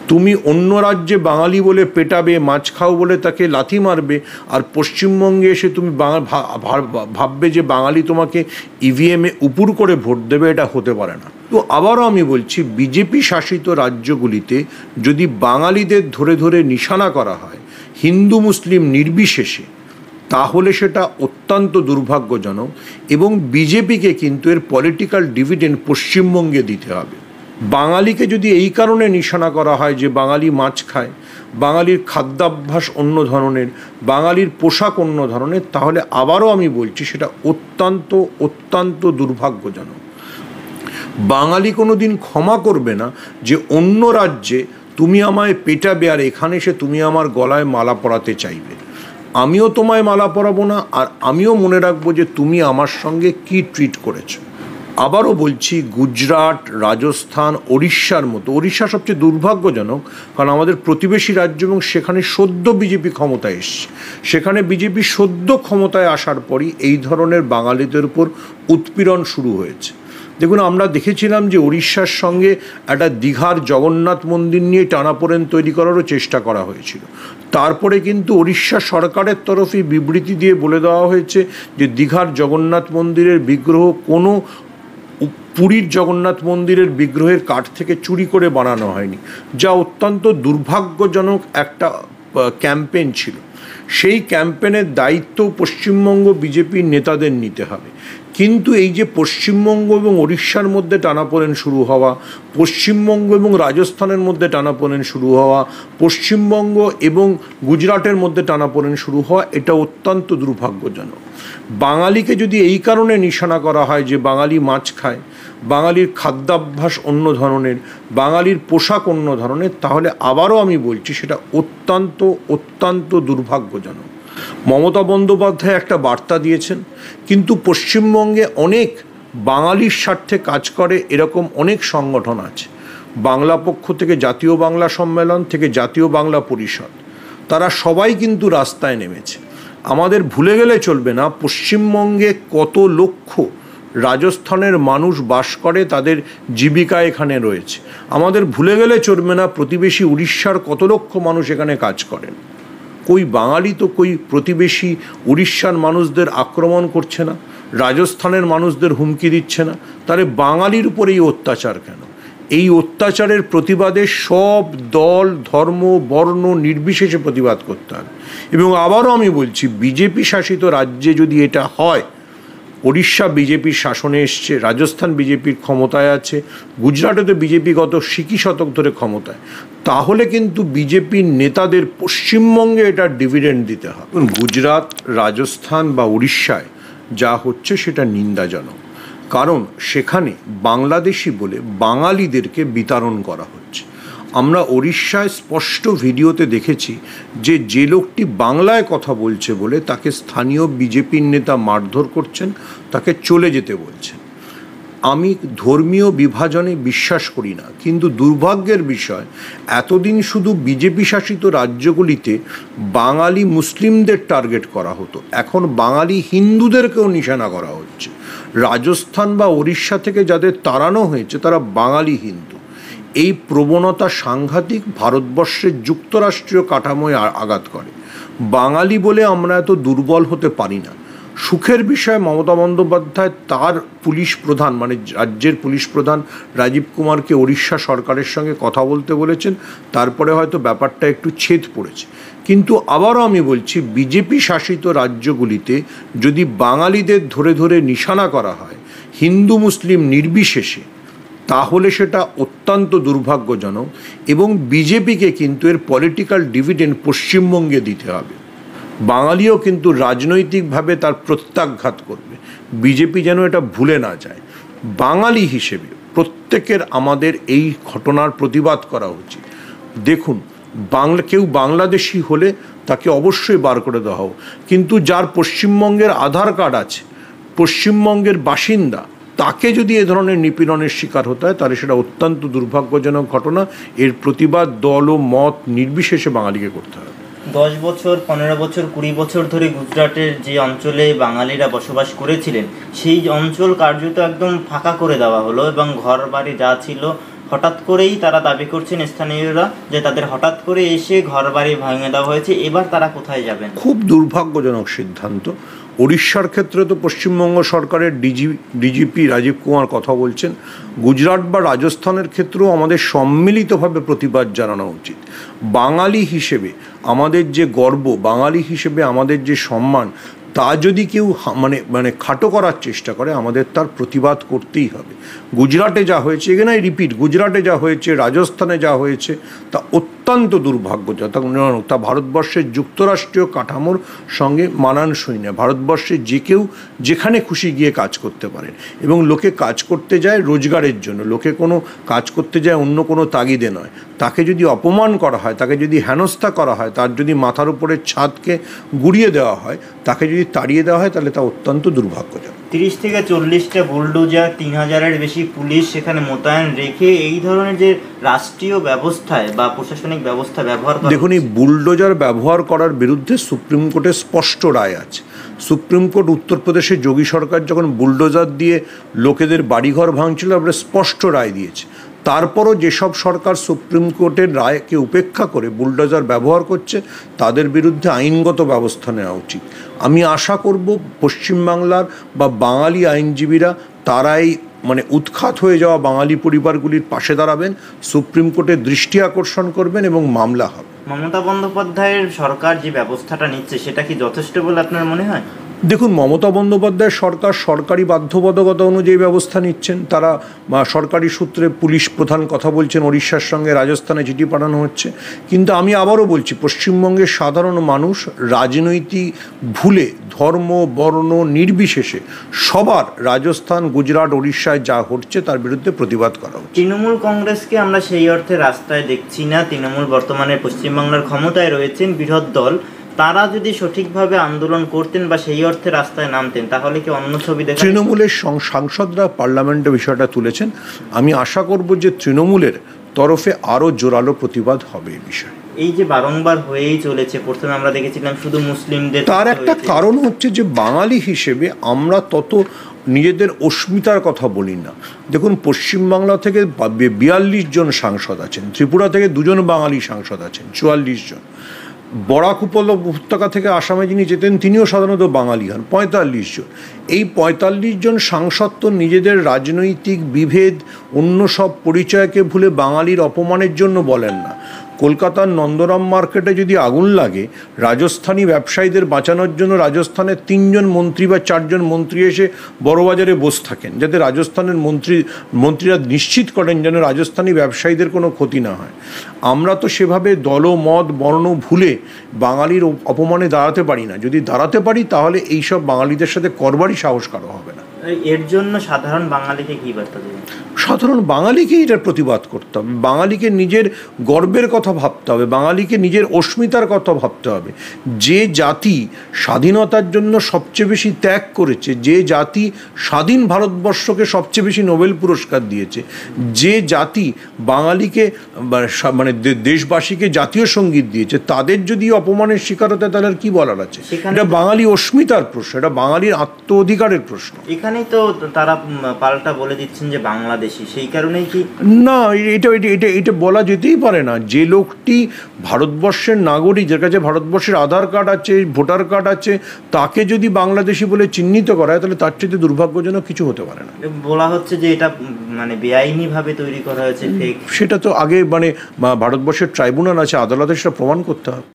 তুমি অন্য রাজ্যে বাঙালি বলে পেটাবে, মাছ খাও বলে তাকে লাথি মারবে, আর পশ্চিমবঙ্গে এসে তুমি ভাববে যে বাঙালি তোমাকে ইভিএমে উপুর করে ভোট দেবে। এটা হতে পারে না। তো আবারও আমি বলছি, বিজেপি শাসিত রাজ্যগুলিতে যদি বাঙালিদের ধরে ধরে নিশানা করা হয় হিন্দু মুসলিম নির্বিশেষে, তাহলে সেটা অত্যন্ত দুর্ভাগ্যজনক এবং বিজেপিকে কিন্তু এর পলিটিক্যাল ডিভিডেন্ড পশ্চিমবঙ্গে দিতে হবে। বাঙালিকে যদি এই কারণে নিশানা করা হয় যে বাঙালি মাছ খায়, বাঙালির খাদ্যাভ্যাস অন্য ধরনের, বাঙালির পোশাক অন্য ধরনের, তাহলে আবারও আমি বলছি সেটা অত্যন্ত অত্যন্ত দুর্ভাগ্যজনক। বাঙালি কোনো দিন ক্ষমা করবে না যে অন্য রাজ্যে তুমি আমায় পেটাবে আর এখানে এসে তুমি আমার গলায় মালা পরাতে চাইবে। আমিও তোমায় মালা পরাবো না, আর আমিও মনে রাখবো যে তুমি আমার সঙ্গে কি ট্রিট করেছো। আবারও বলছি, গুজরাট, রাজস্থান, ওড়িশার মতো, ওড়িশা সবচেয়ে দুর্ভাগ্যজনক কারণ আমাদের প্রতিবেশী রাজ্য এবং সেখানে সদ্য বিজেপি ক্ষমতায় এসছে। সেখানে বিজেপি সদ্য ক্ষমতায় আসার পরই এই ধরনের বাঙালিদের উপর উৎপীড়ন শুরু হয়েছে। দেখুন, আমরা দেখেছিলাম যে ওড়িশার সঙ্গে একটা দীঘার জগন্নাথ মন্দির নিয়ে টানাপোড়েন তৈরি করারও চেষ্টা করা হয়েছিল। তারপরে কিন্তু ওড়িশা সরকারের তরফে বিবৃতি দিয়ে বলে দেওয়া হয়েছে যে দীঘার জগন্নাথ মন্দিরের বিগ্রহ কোনো পুরীর জগন্নাথ মন্দিরের বিগ্রহের কাঠ থেকে চুরি করে বানানো হয়নি, যা অত্যন্ত দুর্ভাগ্যজনক একটা ক্যাম্পেইন ছিল। সেই ক্যাম্পেইনের দায়িত্ব পশ্চিমবঙ্গ বিজেপির নেতাদের নিতে হবে। কিন্তু এই যে পশ্চিমবঙ্গ এবং ওড়িশার মধ্যে টানাপোড়েন শুরু হওয়া, পশ্চিমবঙ্গ এবং রাজস্থানের মধ্যে টানাপোড়েন শুরু হওয়া, পশ্চিমবঙ্গ এবং গুজরাটের মধ্যে টানাপোড়েন শুরু হওয়া, এটা অত্যন্ত দুর্ভাগ্যজনক। বাঙালিকে যদি এই কারণে নিশানা করা হয় যে বাঙালি মাছ খায়, বাঙালির খাদ্যাভ্যাস অন্য ধরনের, বাঙালির পোশাক অন্য ধরনের, তাহলে আবারও আমি বলছি সেটা অত্যন্ত অত্যন্ত দুর্ভাগ্যজনক। মমতা বন্দ্যোপাধ্যায় একটা বার্তা দিয়েছেন, কিন্তু পশ্চিমবঙ্গে অনেক বাঙালির স্বার্থে কাজ করে এরকম অনেক সংগঠন আছে। বাংলা পক্ষ থেকে জাতীয় বাংলা সম্মেলন থেকে জাতীয় বাংলা পরিষদ, তারা সবাই কিন্তু রাস্তায় নেমেছে। আমাদের ভুলে গেলে চলবে না পশ্চিমবঙ্গে কত লক্ষ রাজস্থানের মানুষ বাস করে, তাদের জীবিকা এখানে রয়েছে। আমাদের ভুলে গেলে চলবে না প্রতিবেশী উড়িষ্যার কত লক্ষ মানুষ এখানে কাজ করেন। কই বাঙালি তো কই প্রতিবেশী উড়িষ্যার মানুষদের আক্রমণ করছে না, রাজস্থানের মানুষদের হুমকি দিচ্ছে না, তাহলে বাঙালির উপর এই অত্যাচার কেন? এই অত্যাচারের প্রতিবাদে সব দল, ধর্ম, বর্ণ নির্বিশেষে প্রতিবাদ করতে হবে। এবং আবারও আমি বলছি, বিজেপি শাসিত রাজ্যে যদি এটা হয়, ওড়িশা বিজেপির শাসনে এসছে, রাজস্থান বিজেপির ক্ষমতায় আছে, গুজরাটে তো বিজেপি গত 60 শতক ধরে ক্ষমতায়, তাহলে কিন্তু বিজেপির নেতাদের পশ্চিমবঙ্গে এটা ডিভিডেন্ড দিতে হবে। গুজরাট, রাজস্থান বা উড়িষ্যায় যা হচ্ছে সেটা নিন্দাজনক, কারণ সেখানে বাংলাদেশি বলে বাঙালিদেরকে বিতাড়ন করা হচ্ছে। আমরা ওড়িশায় স্পষ্ট ভিডিওতে দেখেছি যে লোকটি বাংলায় কথা বলছে বলে তাকে স্থানীয় বিজেপির নেতা মারধর করছেন, তাকে চলে যেতে বলছেন। আমি ধর্মীয় বিভাজনে বিশ্বাস করি না, কিন্তু দুর্ভাগ্যের বিষয় এতদিন শুধু বিজেপি শাসিত রাজ্যগুলিতে বাঙালি মুসলিমদের টার্গেট করা হতো, এখন বাঙালি হিন্দুদেরকেও নিশানা করা হচ্ছে। রাজস্থান বা ওড়িশা থেকে যাদের তাড়ানো হয়েছে তারা বাঙালি হিন্দু। এই প্রবণতা সাংঘাতিক, ভারতবর্ষের যুক্তরাষ্ট্রীয় কাঠামোয় আঘাত করে। বাঙালি বলে আমরা এত দুর্বল হতে পারি না। সুখের বিষয়, মমতা বন্দ্যোপাধ্যায় তার পুলিশ প্রধান মানে রাজ্যের পুলিশ প্রধান রাজীব কুমারকে ওড়িশা সরকারের সঙ্গে কথা বলতে বলেছেন, তারপরে হয়তো ব্যাপারটা একটু ছেদ পড়েছে। কিন্তু আবারও আমি বলছি, বিজেপি শাসিত রাজ্যগুলিতে যদি বাঙালিদের ধরে ধরে নিশানা করা হয় হিন্দু মুসলিম নির্বিশেষে, তাহলে সেটা অত্যন্ত দুর্ভাগ্যজনক এবং বিজেপিকে কিন্তু এর পলিটিক্যাল ডিভিডেন্ড পশ্চিমবঙ্গে দিতে হবে। বাঙালিও কিন্তু রাজনৈতিকভাবে তার প্রত্যাঘাত করবে। বিজেপি যেন এটা ভুলে না যায়। বাঙালি হিসেবে প্রত্যেকের আমাদের এই ঘটনার প্রতিবাদ করা উচিত। দেখুন, কেউ বাংলাদেশি হলে তাকে অবশ্যই বার করে দেওয়া হোক, কিন্তু যার পশ্চিমবঙ্গের আধার কার্ড আছে, পশ্চিমবঙ্গের বাসিন্দা, তাকে যদি এ ধরনের নিপীড়নের শিকার হতে হয় তাহলে সেটা অত্যন্ত দুর্ভাগ্যজনক ঘটনা। এর প্রতিবাদ দল ও মত নির্বিশেষে বাঙালিকে করতে হবে। 10 বছর, 15 বছর, 20 বছর ধরে গুজরাটের যে অঞ্চলে বাঙালিরা বসবাস করেছিলেন সেই অঞ্চল কার্যত একদম ফাঁকা করে দেওয়া হলো এবং ঘর বাড়ি যা ছিল হঠাৎ করেই তারা দাবি করছেন স্থানীয়রা যে তাদের হঠাৎ করে এসে ঘর বাড়ি ভেঙে দেওয়া হয়েছে, এবার তারা কোথায় যাবেন? খুব দুর্ভাগ্যজনক সিদ্ধান্ত। উড়িষ্যার ক্ষেত্রে তো পশ্চিমবঙ্গ সরকারের ডিজিপি রাজীব কুমার কথা বলছেন। গুজরাট বা রাজস্থানের ক্ষেত্রেও আমাদের সম্মিলিতভাবে প্রতিবাদ জানানো উচিত। বাঙালি হিসেবে আমাদের যে গর্ব, বাঙালি হিসেবে আমাদের যে সম্মান, তা যদি কেউ মানে খাটো করার চেষ্টা করে, আমাদের তার প্রতিবাদ করতেই হবে। গুজরাটে যা হয়েছে, এখানে রিপিট, গুজরাটে যা হয়েছে, রাজস্থানে যা হয়েছে, তা অত্যন্ত দুর্ভাগ্যজনক। তা ভারতবর্ষের যুক্তরাষ্ট্রীয় কাঠামোর সঙ্গে মানানসই না। ভারতবর্ষে যে কেউ যেখানে খুশি গিয়ে কাজ করতে পারেন, এবং লোকে কাজ করতে যায় রোজগারের জন্য, লোকে কোনো কাজ করতে যায় অন্য কোনো তাগিদে নয়। তাকে যদি অপমান করা হয়, তাকে যদি হেনস্থা করা হয়, তার যদি মাথার উপরের ছাদকে গুড়িয়ে দেওয়া হয়, তাকে যদি তাড়িয়ে দেওয়া হয়, তাহলে তা অত্যন্ত দুর্ভাগ্যজনক। 30 থেকে 40টা বুলডোজার, 3000-এর বেশি পুলিশ সেখানে মোতায়েন রেখে এই ধরনের যে রাষ্ট্রীয় ব্যবস্থায় বা প্রশাসনিক ব্যবস্থা ব্যবহার করা, দেখুন, এই বুলডোজার ব্যবহার করার বিরুদ্ধে সুপ্রিম কোর্টের স্পষ্ট রায় আছে। সুপ্রিম কোর্ট উত্তরপ্রদেশে যোগী সরকার যখন বুলডোজার দিয়ে লোকেদের বাড়িঘর ভাঙছিল, আমরা স্পষ্ট রায় দিয়েছে। তারপরও যেসব সরকার সুপ্রিম কোর্টের রায়কে উপেক্ষা করে বুলডোজার ব্যবহার করছে, তাদের বিরুদ্ধে আইনগত ব্যবস্থা নেওয়া উচিত। আমি আশা করব পশ্চিমবাংলার বা বাঙালি আইনজীবীরা তারাই উৎখাত হয়ে যাওয়া বাঙালি পরিবারগুলির পাশে দাঁড়াবেন, সুপ্রিম কোর্টের দৃষ্টি আকর্ষণ করবেন এবং মামলা হবে। মমতা বন্দ্যোপাধ্যায়ের সরকার যে ব্যবস্থাটা নিচ্ছে সেটা কি যথেষ্ট বলে আপনার মনে হয়? দেখুন, মমতা বন্দ্যোপাধ্যায় সরকার সরকারি বাধ্যবাধকতা অনুযায়ী ব্যবস্থা নিচ্ছেন। তারা সরকারি সূত্রে পুলিশ প্রধান কথা বলছেন, উড়িষ্যার সঙ্গে রাজস্থানে চিঠি পাঠানো হচ্ছে। কিন্তু আমি আবারও বলছি, পশ্চিমবঙ্গের সাধারণ মানুষ রাজনৈতিক ভুলে ধর্ম বর্ণ নির্বিশেষে সবার রাজস্থান, গুজরাট, উড়িষ্যায় যা হচ্ছে তার বিরুদ্ধে প্রতিবাদ করা উচিত। তৃণমূল কংগ্রেসকে আমরা সেই অর্থে রাস্তায় দেখছি না। তৃণমূল বর্তমানে পশ্চিমবাংলার ক্ষমতায় রয়েছেন, বৃহৎ দল। তারা যদি সঠিকভাবে আন্দোলন করতেন বা সেই অর্থে রাস্তায় নামতেন, তাহলে কি অন্য ছবি দেখা? তৃণমূলের সাংসদরা পার্লামেন্টে বিষয়টা তুলেছেন। আমি আশা করব যে তৃণমূলের তরফে আরও জোরালো প্রতিবাদ হবে এই বিষয়ে। এই যে বারংবার হয়েই চলেছে, প্রথমে আমরা দেখেছিলাম শুধু মুসলিমদের, তার একটা কারণ হচ্ছে যে বাঙালি হিসেবে আমরা তত নিজেদের অস্মিতার কথা বলি না। দেখুন, পশ্চিমবাংলা থেকে 42 জন সাংসদ আছেন, ত্রিপুরা থেকে 2 জন বাঙালি সাংসদ আছেন, 44 জন। বরাক উপত্যকা থেকে আসামে যিনি যেতেন তিনিও সাধারণত বাঙালি হন, 45 জন। এই 45 জন সাংসদ তো নিজেদের রাজনৈতিক বিভেদ, অন্য সব পরিচয়কে ভুলে বাঙালির অপমানের জন্য বলেন না। কলকাতার নন্দরাম মার্কেটে যদি আগুন লাগে, রাজস্থানী ব্যবসায়ীদের বাঁচানোর জন্য রাজস্থানের 3 জন মন্ত্রী বা 4 জন মন্ত্রী এসে বড়বাজারে বসে থাকেন, যাতে রাজস্থানের মন্ত্রীরা নিশ্চিত করেন যেন রাজস্থানী ব্যবসায়ীদের কোনো ক্ষতি না হয়। আমরা তো সেভাবে দল মত বর্ণ ভুলে বাঙালির অপমানে দাঁড়াতে পারি না। যদি দাঁড়াতে পারি, তাহলে এইসব বাঙালিদের সাথে করবারই সাহস কারো হবে না। এর জন্য সাধারণ বাঙালিকে কি বার্তা দেবেন? সাধারণ বাঙালিকেই এটার প্রতিবাদ করতে হবে। বাঙালিকে নিজের গর্বের কথা ভাবতে হবে, বাঙালিকে নিজের অস্মিতার কথা ভাবতে হবে। যে জাতি স্বাধীনতার জন্য সবচেয়ে বেশি ত্যাগ করেছে, যে জাতি স্বাধীন ভারতবর্ষকে সবচেয়ে বেশি নোবেল পুরস্কার দিয়েছে, যে জাতি বাঙালিকে দেশবাসীকে জাতীয় সঙ্গীত দিয়েছে, তাদের যদি অপমানের শিকার হতে, তাহলে আর কি বলার আছে? এটা বাঙালি অস্মিতার প্রশ্ন, এটা বাঙালির আত্ম অধিকারের প্রশ্ন। এখানেই তো তারা পাল্টা বলে দিচ্ছেন যে বাংলাদেশি, সেই কারণেই কি না, এটা বলা যেতেই পারে না। যে লোকটি ভারতবর্ষের নাগরিক, যার কাছে ভারতবর্ষের আধার কার্ড আছে, ভোটার কার্ড আছে, তাকে যদি বাংলাদেশি বলে চিহ্নিত করা হয়, তাহলে তার চেয়ে দুর্ভাগ্যজনক কিছু হতে পারে না। বলা হচ্ছে যে এটা বেআইনি ভাবে তৈরি করা হয়েছে, ফেক। সেটা তো আগে ভারতবর্ষের ট্রাইব্যুনাল আছে, আদালতে সেটা প্রমাণ করতে হবে।